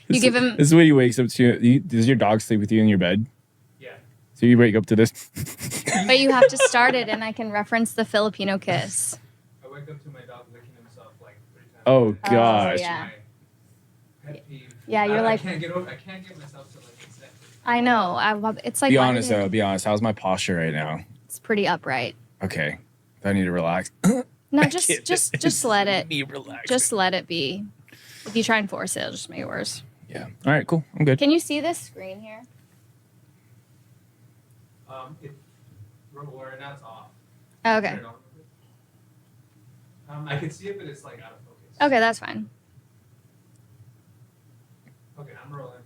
You give him... This is when he wakes up to... Does your dog sleep with you in your bed? Yeah. So you wake up to this? But you have to start it, and I can reference the Filipino kiss. I wake up to my dog licking himself like 3 times. Oh, gosh. Yeah. Pet peeve. Yeah, you're I like... can't get myself to like accept it. I know. It's like... Be honest, though. Be honest. How's my posture right now? It's pretty upright. Okay. Do I need to relax? No, just let it. Me relax. Just let it be. If you try and force it, it'll just make it worse. Yeah. All right, cool. I'm good. Can you see this screen here? Right now it's off. Okay. Turn it on. I can see it, but it's like out of focus. Okay, that's fine. Okay, I'm rolling.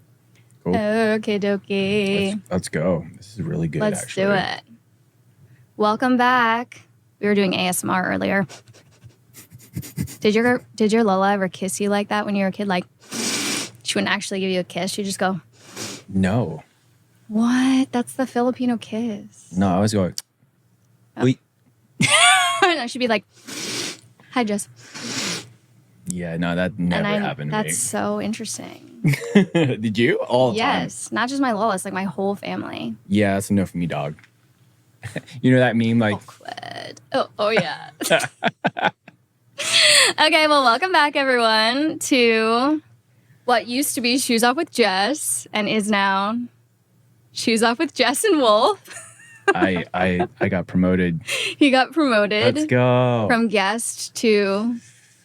Cool. Okay, dokie. Let's go. This is really good, Let's actually. do it. Welcome back. We were doing ASMR earlier. Did your Lola ever kiss you like that when you were a kid? Like, she wouldn't actually give you a kiss. She'd just go, No. what? That's the Filipino kiss. No, I was going, wait. No, she'd be like, hi, Jess. Yeah, no, that never happened to me. That's so interesting. Did you? All the time? Yes. Not just my Lola. It's like my whole family. Yeah, that's enough for me, dog. You know that meme, like... Awkward. Oh yeah. Okay, well, welcome back, everyone, to what used to be Shoes Off with Jess and is now Shoes Off with Jess and Wolf. I got promoted. He got promoted. Let's go. From guest to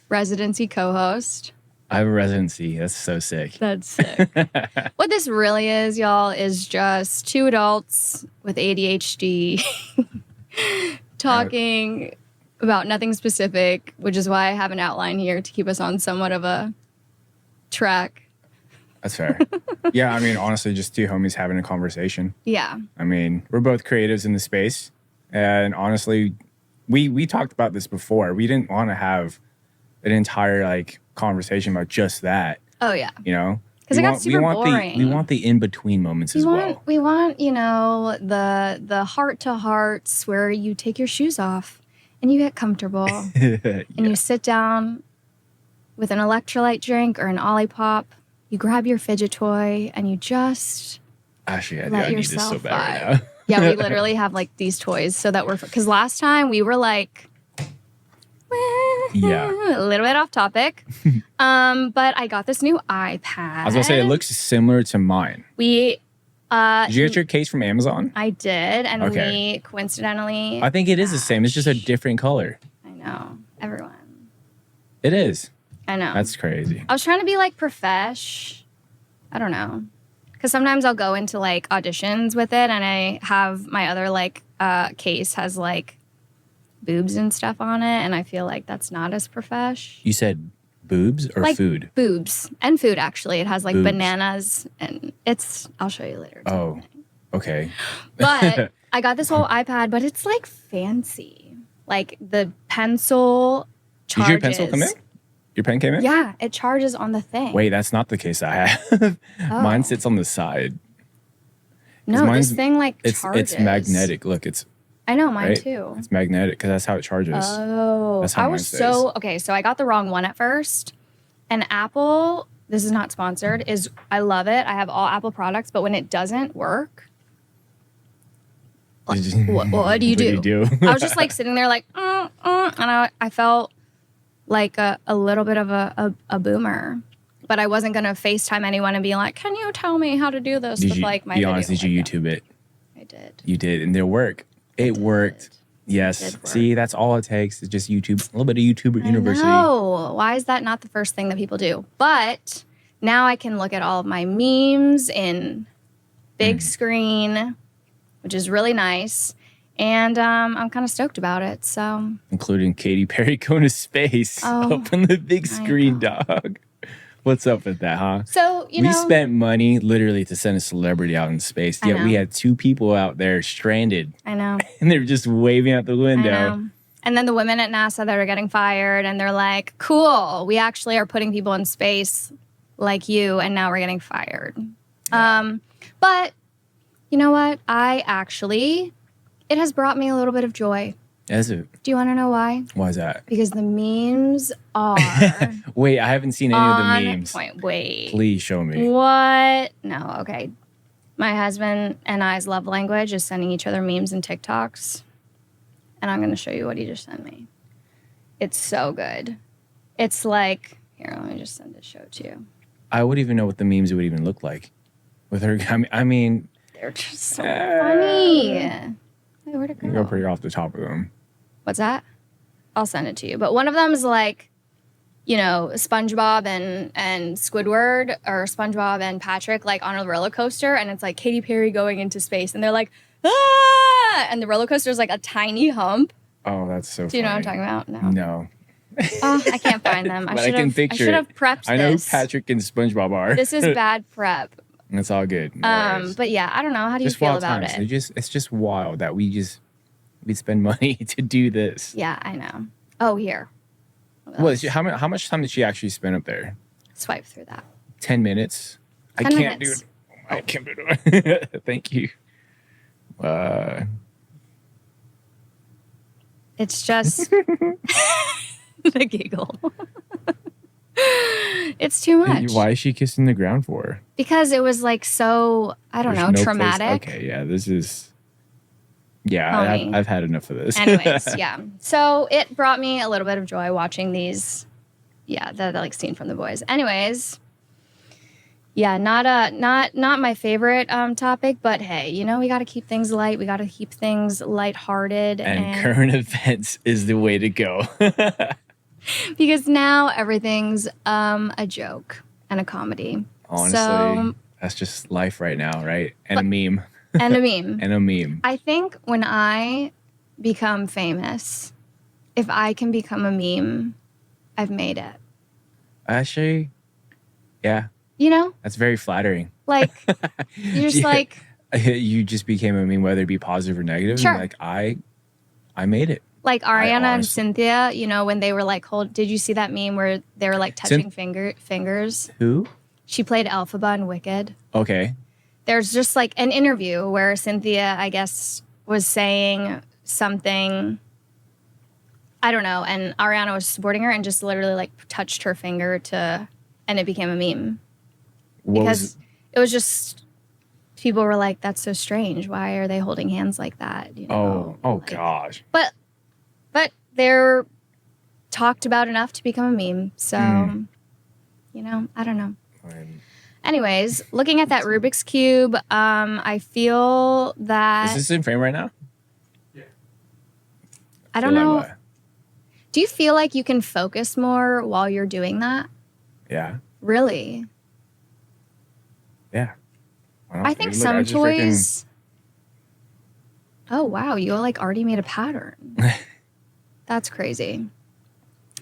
residency co-host. I have a residency. That's so sick. That's sick. What this really is, y'all, is just two adults with ADHD talking about nothing specific, which is why I have an outline here to keep us on somewhat of a track. That's fair. Yeah, I mean, honestly, just two homies having a conversation. Yeah. I mean, we're both creatives in the space. And honestly, we talked about this before. We didn't want to have an entire, like, conversation about just that. Oh, yeah. You know? Because it got super boring. We want the in-between moments as well. We want, you know, the heart-to-hearts where you take your shoes off and you get comfortable. And you sit down with an electrolyte drink or an Olipop. You grab your fidget toy and you just Actually, let I need yourself this so bad right now. Yeah, we literally have like these toys so that because last time we were like, yeah, a little bit off topic. But I got this new iPad. I was gonna say it looks similar to mine. Did you get your case from Amazon? I did, and we coincidentally. I think it is the same. It's just a different color. I know. Everyone. It is. I know. That's crazy. I was trying to be like profesh. I don't know. Because sometimes I'll go into like auditions with it and I have my other like case has like boobs and stuff on it. And I feel like that's not as profesh. You said boobs or like food? Boobs and food, actually. It has like boobs. Bananas and I'll show you later. Oh, okay. But I got this whole iPad, but it's like fancy. Like the pencil charges. Did your pencil come in? Your pen came in? Yeah, it charges on the thing. Wait, that's not the case I have. Oh. Mine sits on the side. No, this thing like charges. It's magnetic. Look, it's. I know, mine right? too. It's magnetic because that's how it charges. Oh, that's how I was so okay. So I got the wrong one at first. And Apple, this is not sponsored. I love it. I have all Apple products, but when it doesn't work, what do you do? I was just like sitting there like, and I felt like a little bit of a boomer, but I wasn't gonna FaceTime anyone and be like, "Can you tell me how to do this?" With like my be video. honest, did you YouTube it? I did. You did, and it worked. It worked. Yes. See, that's all it takes. It's just YouTube. A little bit of YouTuber University. No, why is that not the first thing that people do? But now I can look at all of my memes in big screen, which is really nice. And I'm kind of stoked about it. So, including Katy Perry going to space up on the big screen, dog. What's up with that, huh? So, we spent money literally to send a celebrity out in space. Yet we had two people out there stranded. I know. And they were just waving out the window. I know. And then the women at NASA that are getting fired, and they're like, "Cool, we actually are putting people in space like you, and now we're getting fired." Yeah. But you know what? It has brought me a little bit of joy Is it? Do you want to know why? Why is that? Because the memes are Wait, I haven't seen any of the on memes. point. Wait. Please show me. What? No, okay. My husband and I's love language is sending each other memes and TikToks. And I'm going to show you what he just sent me. It's so good. It's like, here, let me just send a show to you. I wouldn't even know what the memes would even look like with her. I mean, they're just so funny. Wait, where'd it go? You go pretty off the top of them. What's that? I'll send it to you. But one of them is like, you know, SpongeBob and Squidward, or SpongeBob and Patrick, like on a roller coaster, and it's like Katy Perry going into space, and they're like, ah! And the roller coaster is like a tiny hump. Oh, that's so funny. Do you know what I'm talking about? No. Oh, I can't find them. I can picture I should have prepped I know this. who Patrick and SpongeBob are. This is bad prep. It's all good. No worries. But yeah, I don't know. How do you just feel wild about times. it? It's just wild that we spend money to do this. Yeah, I know. Oh, here. Well, how much time did she actually spend up there? Swipe through that. 10 minutes. 10 I can't minutes. do it. I can't do it. Thank you. It's just the giggle. It's too much. Why is she kissing the ground for? Because it was like so, I don't know, There's no traumatic. place. Okay, yeah, this is. Yeah, Pony. I've had enough of this. Anyways, yeah. So it brought me a little bit of joy watching these. Yeah, the like scene from The Boys. Anyways, yeah, not my favorite topic, but hey, you know, we got to keep things light. We got to keep things lighthearted. And current events is the way to go. Because now everything's a joke and a comedy. Honestly, that's just life right now, right? And a meme. And a meme. And a meme. I think when I become famous, if I can become a meme, I've made it. Actually, yeah. You know? That's very flattering. Like, you're just like... You just became a meme, whether it be positive or negative. Sure. And like, I made it. Like Ariana and Cynthia, you know, when they were like, did you see that meme where they were like touching fingers? Who? She played Elphaba in Wicked. Okay. There's just like an interview where Cynthia, I guess, was saying something, I don't know, and Ariana was supporting her and just literally like touched her finger and it became a meme. Because it was just, people were like, that's so strange. Why are they holding hands like that? You know? Oh like, gosh. But they're talked about enough to become a meme. So, you know, I don't know. Anyways, looking at that Rubik's Cube, I feel that... Is this in frame right now? Yeah. I don't know. Do you feel like you can focus more while you're doing that? Yeah. Really? Yeah. I think some toys... Oh, wow. You like already made a pattern. That's crazy.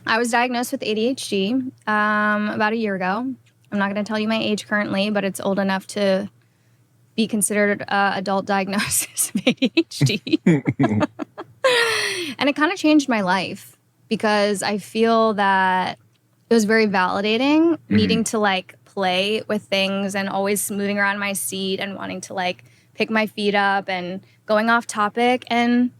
I was diagnosed with ADHD about a year ago. I'm not going to tell you my age currently, but it's old enough to be considered adult diagnosis of ADHD. And it kind of changed my life because I feel that it was very validating needing to like play with things and always moving around my seat and wanting to like pick my feet up and going off topic. And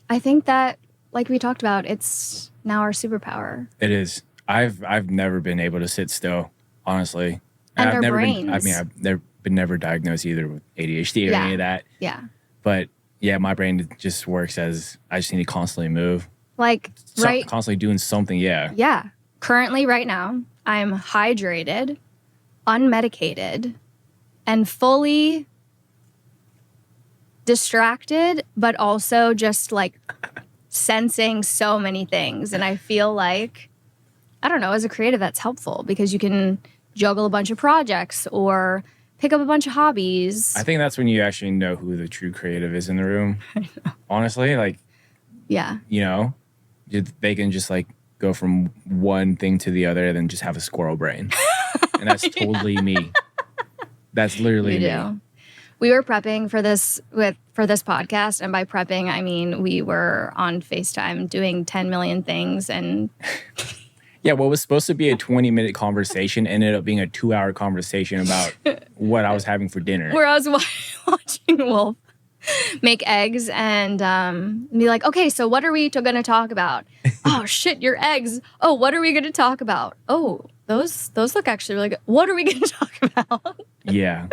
I think that, like we talked about, it's now our superpower. It is. I've never been able to sit still, honestly. And I've our never brains. I've never diagnosed either with ADHD or any of that. Yeah. But yeah, my brain just works as I just need to constantly move. Like, right? Constantly doing something, yeah. Yeah. Currently, right now, I'm hydrated, unmedicated, and fully distracted, but also just like sensing so many things. And I feel like, I don't know, as a creative, that's helpful because you can juggle a bunch of projects or pick up a bunch of hobbies. I think that's when you actually know who the true creative is in the room. Honestly, like, yeah, you know, they can just like go from one thing to the other and then just have a squirrel brain. And that's totally me. That's literally me. We were prepping for this podcast, and by prepping I mean we were on FaceTime doing 10 million things. And yeah, what was supposed to be a 20-minute conversation ended up being a 2-hour conversation about what I was having for dinner. Where I was watching Wolf make eggs and be like, okay, so what are we going to talk about? Oh shit, your eggs. Oh, what are we going to talk about? Oh, those look actually really good. What are we going to talk about? Yeah.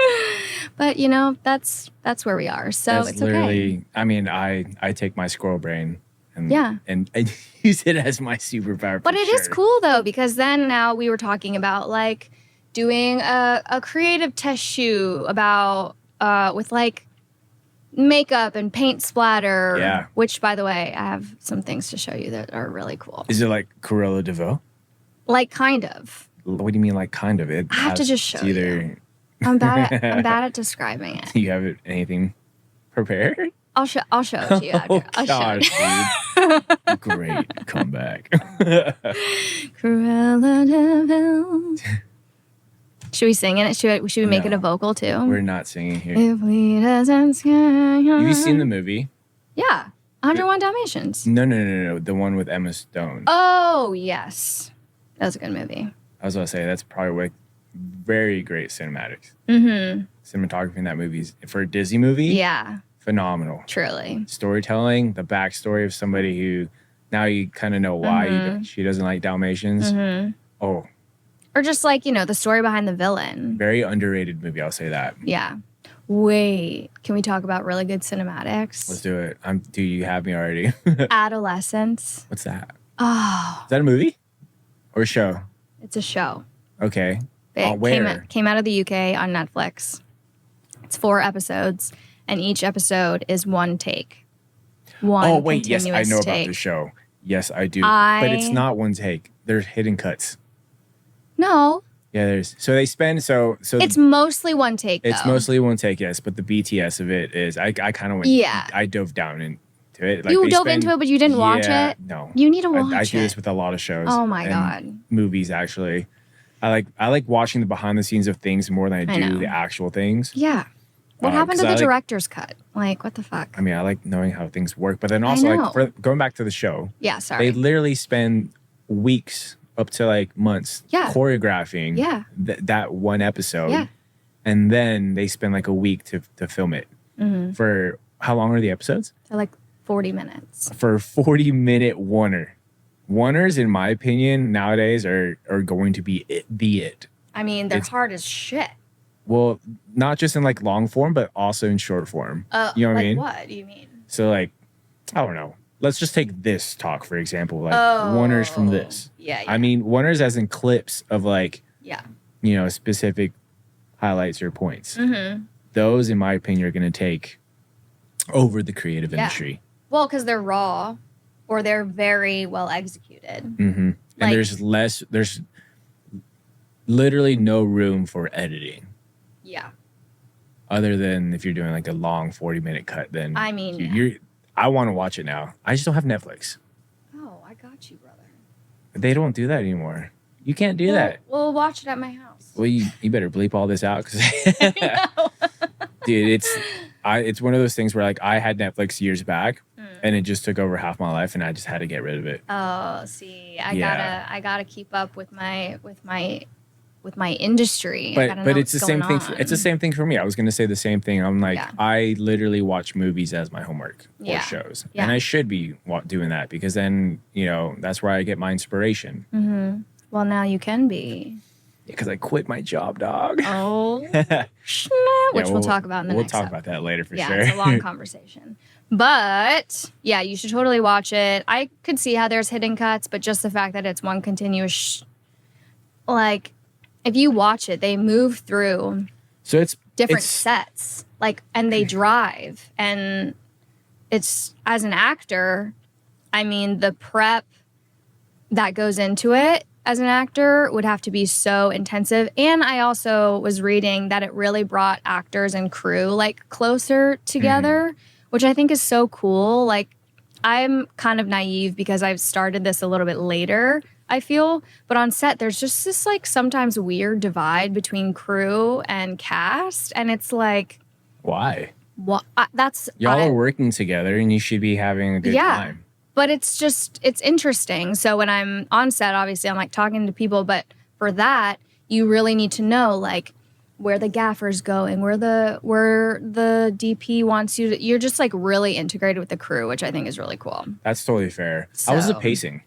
But you know, that's where we are. So That's it's literally, okay. I mean, I take my squirrel brain and Yeah. and I use it as my superpower. But for it is sure. cool though, because then now we were talking about like doing a creative test shoot about with like makeup and paint splatter. Yeah. Which, by the way, I have some things to show you that are really cool. Is it like Cruella de Vil? Like kind of. What do you mean, like kind of? It I have to has just show either, you. I'm bad at describing it. You have anything prepared? I'll show it to you after. Oh I'll show it. gosh, dude! Great comeback. Cruella de Vil. Should we sing it? Should we make it a vocal too? We're not singing here. If we doesn't scare Have you seen the movie? Yeah. 101 Dalmatians. No. The one with Emma Stone. Oh, yes. That was a good movie. I was going to say, that's probably like very great cinematics. Mm-hmm. Cinematography in that movie, for a Disney movie, Yeah, phenomenal. truly. Storytelling, the backstory of somebody who now you kind of know why she doesn't like Dalmatians. Mm-hmm. Oh, Or just like, you know, the story behind the villain. very underrated movie, I'll say that. Yeah. Wait, can we talk about really good cinematics? Let's do it. Dude, you have me already. Adolescence. What's that? Oh, Is that a movie or a show? it's a show. Okay. It Where? came out of the UK on Netflix. It's 4 episodes, and each episode is one take. Oh, wait. Yes, I know take. about the show. Yes, I do. But it's not one take. There's hidden cuts. No, Yeah, there's. So they spend. So it's mostly one take, it's though. mostly one take, yes. But the BTS of it is, I kind of went. Yeah. I dove down into it. Like You they dove spend- into it, but you didn't watch it? No. You need to watch I it. do this with a lot of shows. Oh, my and God. Movies, actually. I like watching the behind the scenes of things more than I I do know. the actual things. Yeah. What happened 'cause to I the like- director's cut? Like, what the fuck? I mean, I like knowing how things work, but then also know. going back to the show, Yeah, sorry. they literally spend weeks up to like months choreographing that one episode. Yeah. And then they spend like a week to film it. Mm-hmm. For how long are the episodes? They're like 40 minutes. For a 40-minute oner. Oners, in my opinion, nowadays are going to be it. I mean, they're hard as shit. Well, not just in like long form, but also in short form. You know what I mean? What do you mean? So like, I don't know. Let's just take this talk, for example. Like oners from this. Yeah. I mean, oners as in clips of like, Yeah. you know, specific highlights or points. Mm-hmm. Those, in my opinion, are going to take over the creative Yeah. industry. Well, because they're raw or they're very well executed. Mm-hmm. Like- And there's literally no room for editing. Yeah. Other than if you're doing like a long 40-minute cut, then I mean, I want to watch it now. I just don't have Netflix. Oh, I got you, brother. They don't do that anymore. You can't do that. We'll watch it at my house. Well, you better bleep all this out, because dude, it's one of those things where like I had Netflix years back, and it just took over half my life, and I just had to get rid of it. Oh, see, Yeah. I gotta keep up with my industry. I gotta But know it's the what's same going thing. on. It's the same thing for me. I was gonna say the same thing. I'm like, Yeah. I literally watch movies as my homework or Yeah. shows, Yeah. and I should be doing that, because then that's where I get my inspiration. Mm-hmm. Well, now you can be. Because I quit my job, dog. Oh, snap, which we'll talk about in the We'll next talk episode. about that later for Yeah, sure. it's a long conversation. But yeah, you should totally watch it. I could see how there's hidden cuts, but just the fact that it's one continuous, like, if you watch it, they move through So it's different sets, like, and they drive, and it's, as an actor, I mean, the prep that goes into it as an actor would have to be so intensive. And I also was reading that it really brought actors and crew like closer together, which I think is so cool. Like, I'm kind of naive because I've started this a little bit later, I feel. But on set, there's just this like sometimes weird divide between crew and cast. And it's like, Why? what? Y'all are working together, and you should be having a good time. But it's interesting. So when I'm on set, obviously I'm like talking to people, but for that, you really need to know, like, where the gaffer's going, where the DP wants you to. You're just like really integrated with the crew, which I think is really cool. That's totally fair. How was the So, pacing?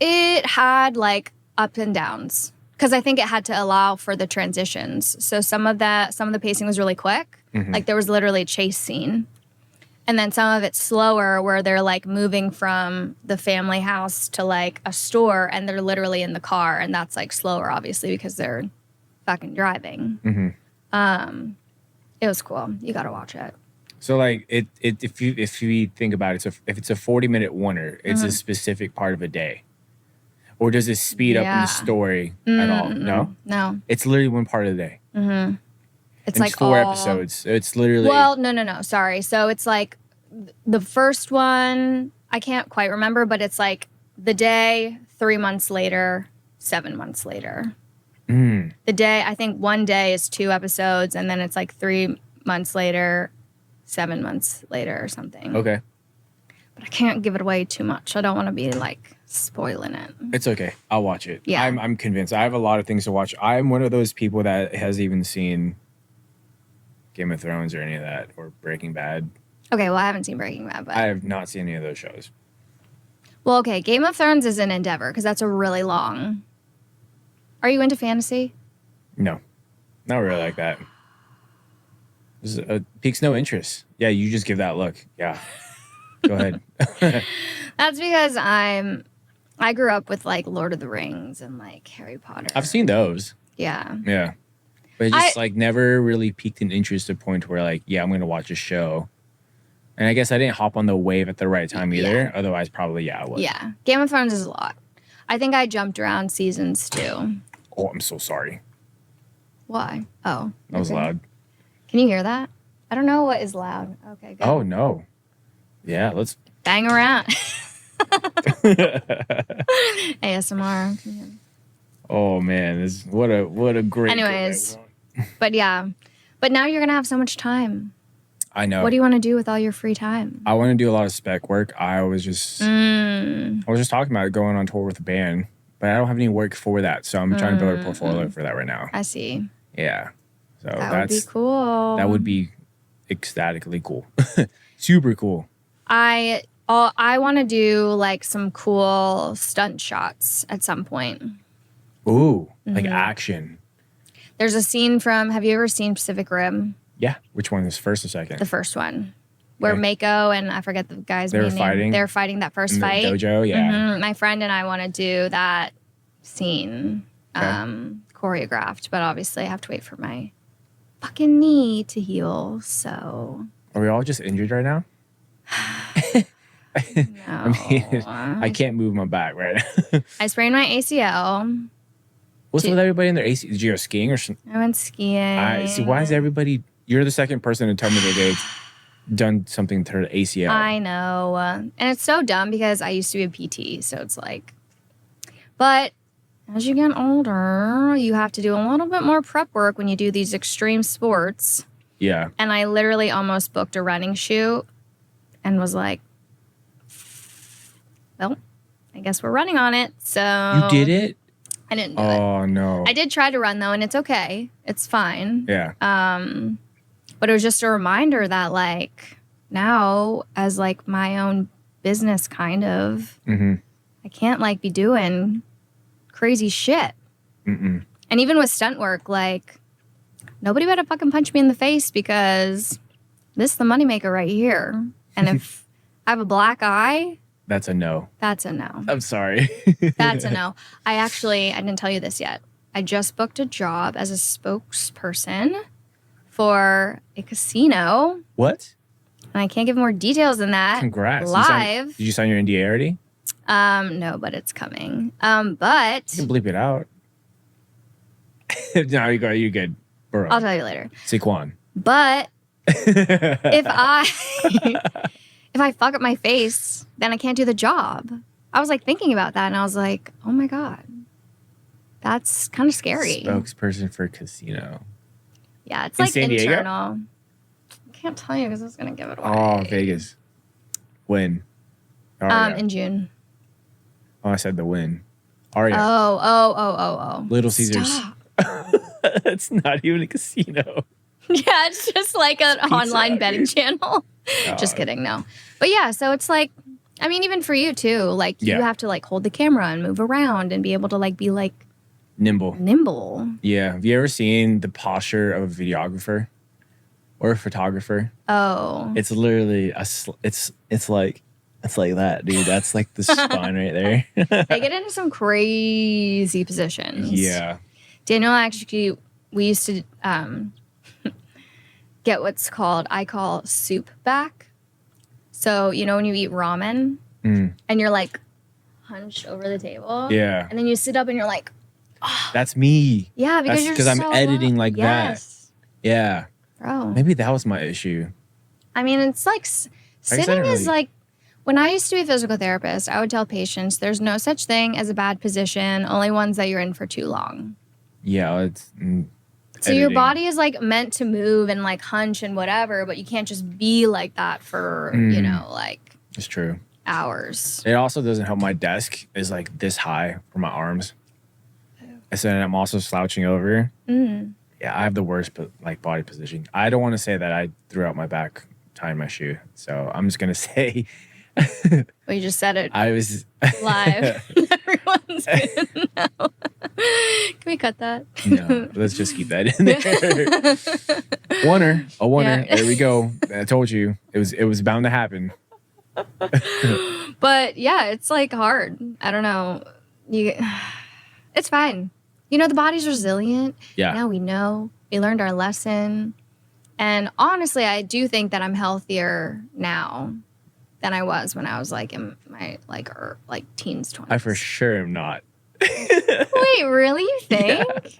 It had like ups and downs because I think it had to allow for the transitions. So some of the pacing was really quick. Like there was literally a chase scene. And then some of it's slower where they're like moving from the family house to like a store and they're literally in the car. And that's like slower, obviously, because they're fucking driving. It was cool. You got to watch it. So like if you think about it, so if it's a 40-minute oner, it's a specific part of a day. Or does it speed up in the story at all? No? No. It's literally one part of the day. It's and like it's 4 episodes. So it's literally... Well, no. Sorry. So it's like the first one, I can't quite remember, but it's like the day, 3 months later, 7 months later. The day, I think one day is 2 episodes, and then it's like 3 months later, 7 months later or something. Okay. But I can't give it away too much. I don't want to be like spoiling it. It's okay. I'll watch it. Yeah. I'm convinced. I have a lot of things to watch. I'm one of those people that has even seen Game of Thrones or any of that, or Breaking Bad. Okay, well, I haven't seen Breaking Bad, but... I have not seen any of those shows. Well, okay, Game of Thrones is an endeavor, because that's a really long... Are you into fantasy? No. Not really like that. This piques no interest. Yeah, you just give that look. Yeah. Go ahead. That's because I grew up with, like, Lord of the Rings and, like, Harry Potter. I've seen those. Yeah. Yeah. But it just, like, never really piqued an interest to the point where, like, yeah, I'm going to watch a show. And I guess I didn't hop on the wave at the right time either. Yeah. Otherwise, probably, yeah, I would. Yeah. Game of Thrones is a lot. I think I jumped around seasons, too. Oh, I'm so sorry. Why? Oh. That was loud. Can you hear that? I don't know what is loud. Okay, good. Oh, no. Yeah, let's... Bang around. ASMR. Yeah. Oh, man. What a great... Anyways. But yeah. But now you're going to have so much time. I know. What do you want to do with all your free time? I want to do a lot of spec work. I was just talking about going on tour with a band, but I don't have any work for that. So I'm trying to build a portfolio for that right now. I see. Yeah. So That would be cool. That would be ecstatically cool. Super cool. I want to do like some cool stunt shots at some point. Ooh, like action. There's a scene from, have you ever seen Pacific Rim? Yeah. Which one is first or second? The first one. Where Okay. Mako and I forget the guy's They were name. fighting? They were fighting that first In the fight. dojo, yeah. My friend and I want to do that scene choreographed, but obviously I have to wait for my fucking knee to heal, so. Are we all just injured right now? No. I mean, I can't move my back right now. I sprained my ACL. What's with everybody in their AC? Did you go skiing or something? I went skiing. See, why is everybody... You're the second person to tell me that they've done something to their ACL. I know. And it's so dumb because I used to be a PT, so it's like... But as you get older, you have to do a little bit more prep work when you do these extreme sports. Yeah. And I literally almost booked a running shoot and was like, well, I guess we're running on it. So You did it? I didn't do it. Oh, no. I did try to run, though, and it's okay. It's fine. Yeah. But it was just a reminder that, like, now as, like, my own business, kind of, I can't, like, be doing crazy shit. And even with stunt work, like, nobody better fucking punch me in the face because this is the moneymaker right here. And if I have a black eye... That's a no. That's a no. I'm sorry. That's a no. I didn't tell you this yet. I just booked a job as a spokesperson for a casino. What? And I can't give more details than that. Congrats. Live. Did you sign your NDA already? No, but it's coming. But You can bleep it out. No, you're good. Bro. I'll tell you later. Saquon. But if I fuck up my face, then I can't do the job. I was like thinking about that and I was like, oh my God, that's kind of scary. Spokesperson for casino. Yeah, it's In like San Diego? internal. I can't tell you because I was going to give it away. Oh, Vegas. When? Oh, yeah. In June. Oh, I said the win. Aria. Oh. Little Caesars. Stop. It's not even a casino. Yeah, it's just like an Pizza online Hut, betting dude. channel. Just kidding, no. But yeah, so it's like, I mean, even for you too, like you Yeah. have to like hold the camera and move around and be able to like be like Nimble. nimble. Yeah. Have you ever seen the posture of a videographer or a photographer? Oh. It's literally it's like that, dude. That's like the spine right there. They get into some crazy positions. Yeah. Daniel, actually, we used to get what's called, I call soup back. So, you know, when you eat ramen and you're like hunched over the table. Yeah. And then you sit up and you're like, That's me. yeah, because you're I'm so editing like yes. that. Yeah. Bro. Maybe that was my issue. I mean, it's like I sitting didn't is really- like, when I used to be a physical therapist, I would tell patients there's no such thing as a bad position, only ones that you're in for too long. Yeah, it's So your editing. body is like meant to move and like hunch and whatever, but you can't just be like that for, you know, like It's true. hours. It also doesn't help. My desk is like this high for my arms. And so I'm also slouching over. Yeah, I have the worst like body position. I don't want to say that I threw out my back tying my shoe. So I'm just gonna say Well, you just said it I was live. Everyone's gonna know. Can we cut that? no. Let's just keep that in there. Oner. Yeah. There we go. I told you it was bound to happen. But yeah, it's like hard. I don't know. It's fine. You know, the body's resilient. Yeah. Now we know. We learned our lesson. And honestly, I do think that I'm healthier now than I was when I was like in my like teens, 20s. I for sure am not. Wait, really? You think? Yeah.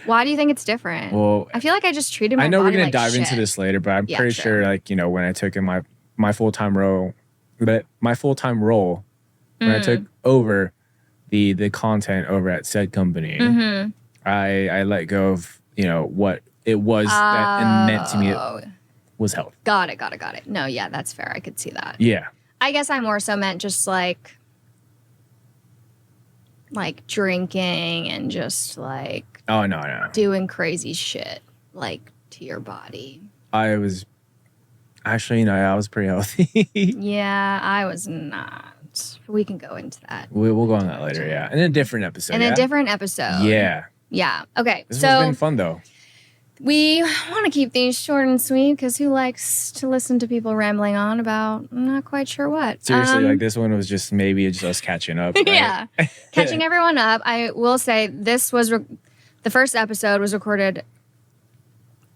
Why do you think it's different? Well, I feel like I just treated my I know body we're gonna like dive into shit. this later, but I'm Yeah, pretty sure. sure, like, you know, when I took in my full-time role, when I took over the content over at said company, Mm-hmm. I let go of, you know, what it was that and meant to me Oh, was health. got it. No, yeah, that's fair. I could see that. Yeah. I guess I more so meant just like drinking and just like Oh no. doing crazy shit like to your body. I was actually, you know, I was pretty healthy. Yeah, I was not. We can go into that We'll go on that later, yeah. In a different episode. in yeah? a different episode. Yeah. Yeah. Okay. This one's So been fun though. we want to keep these short and sweet because who likes to listen to people rambling on about I'm not quite sure what. Seriously, like this one was just maybe just us catching up. Right? Yeah. Catching everyone up. I will say this was the first episode was recorded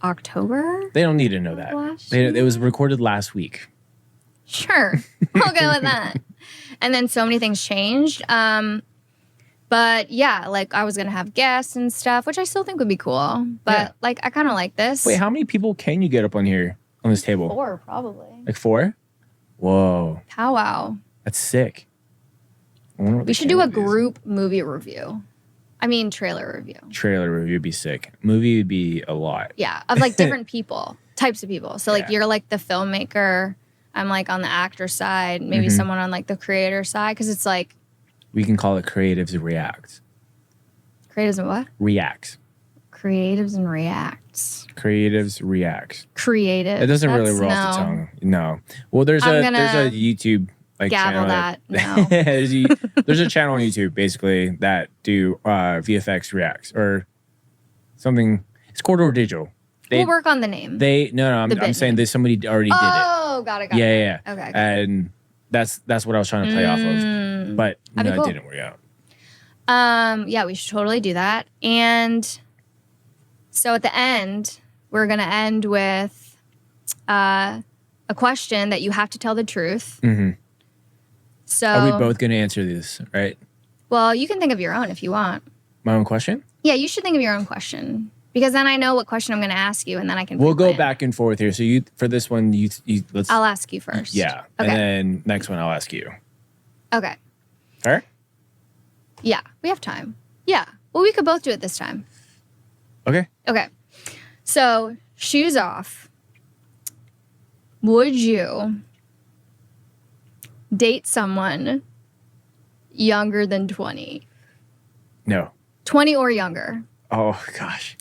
October. They don't need to know that. Last It was recorded last week. Sure. We'll go with that. And then so many things changed. But yeah, like I was going to have guests and stuff, which I still think would be cool. But Yeah. like I kind of like this. Wait, how many people can you get up on here on this table? 4 probably. Like 4? Whoa, Powwow. that's sick. I wonder what We the should do a count is. group movie review. I mean, trailer review. Trailer review would be sick. Movie would be a lot. Yeah, of like different people, types of people. So like Yeah. you're like the filmmaker. I'm like on the actor side. Maybe someone on like the creator side. Because it's like We can call it Creatives React. creatives and what? Reacts. Creatives and reacts. Creatives Reacts. Creative. It doesn't really That's- roll off the no. tongue. No. Well, there's I'm a gonna YouTube like gavel channel that. No. there's a channel on YouTube basically that do VFX reacts or something. It's Corridor Digital. We'll work on the name. I'm bit saying name. that somebody already did it. Oh, got it. Yeah. Okay. And that's what I was trying to play off of. But That'd be no, cool. it didn't work out. Yeah, we should totally do that. And so at the end, we're gonna end with a question that you have to tell the truth. Mm-hmm. So Are we both going to answer this, right? Well, you can think of your own if you want. My own question? Yeah, you should think of your own question because then I know what question I'm going to ask you, and then I can. We'll go pre-plan. back and forth here. So you for this one, you let's. I'll ask you first. Yeah, Okay. and then next one I'll ask you. Okay. Fair? Yeah, we have time. Yeah. Well, we could both do it this time. Okay. Okay. So, shoes off. Would you date someone younger than 20? No. 20 or younger. Oh gosh.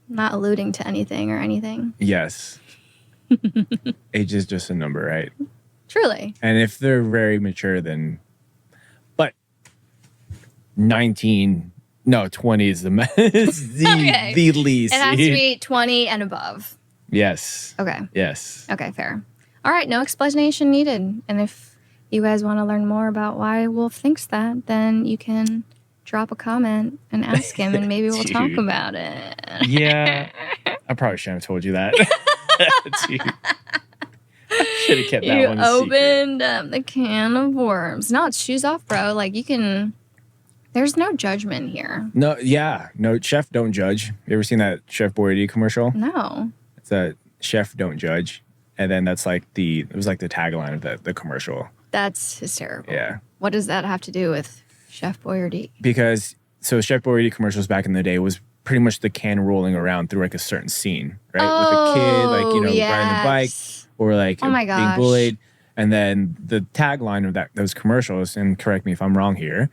Not alluding to anything or anything. Yes. Age is just a number, right? Truly. And if they're very mature, then, but 19, no, 20 is the Okay. the least. It has to be 20 and above. Yes. Okay. Yes. Okay, fair. All right, no explanation needed. And if you guys want to learn more about why Wolf thinks that, then you can drop a comment and ask him, and maybe we'll talk Dude. about it. Yeah. I probably shouldn't have told you that. Dude. Should have kept that You one a secret. opened up the can of worms. No, it's shoes off, bro. Like, you can... There's no judgment here. No, yeah. No, chef don't judge. You ever seen that Chef Boyardee commercial? No. It's a chef don't judge. And then that's like it was like the tagline of the commercial. That's hysterical. Yeah. What does that have to do with Chef Boyardee? Because, so Chef Boyardee commercials back in the day was pretty much the can rolling around through like a certain scene, right? With a kid, like, you know, riding the bike or like Oh my being gosh. bullied. And then the tagline of those commercials, and correct me if I'm wrong here,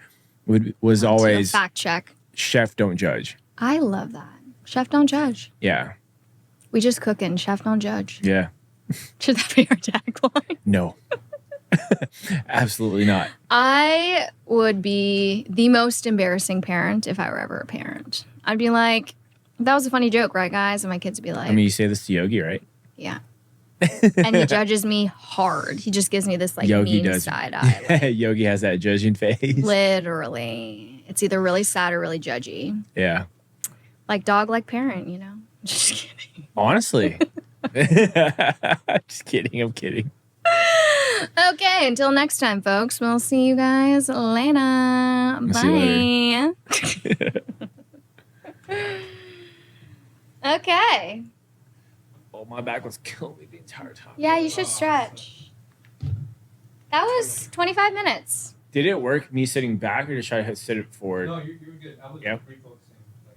was always fact check. Chef don't judge. I love that. Chef don't judge. Yeah. We just cooking. Chef don't judge. Yeah. Should that be our tagline? No. Absolutely not. I would be the most embarrassing parent if I were ever a parent. I'd be like, that was a funny joke, right, guys? And my kids would be like, I mean, you say this to Yogi, right? yeah. And he judges me hard. He just gives me this like Yogi mean does. side eye. Like, Yogi has that judging face. literally. It's either really sad or really judgy. Yeah. Like dog, like parent, you know? Just kidding. Honestly. Just kidding. I'm kidding. Okay, until next time, folks. We'll see you guys later. See you Bye. Okay. Oh, my back was killing me the entire time. Yeah, you should stretch. That was 25 minutes. Did it work me sitting back or should I sit it forward? No, you're good. I was Yeah. refocused.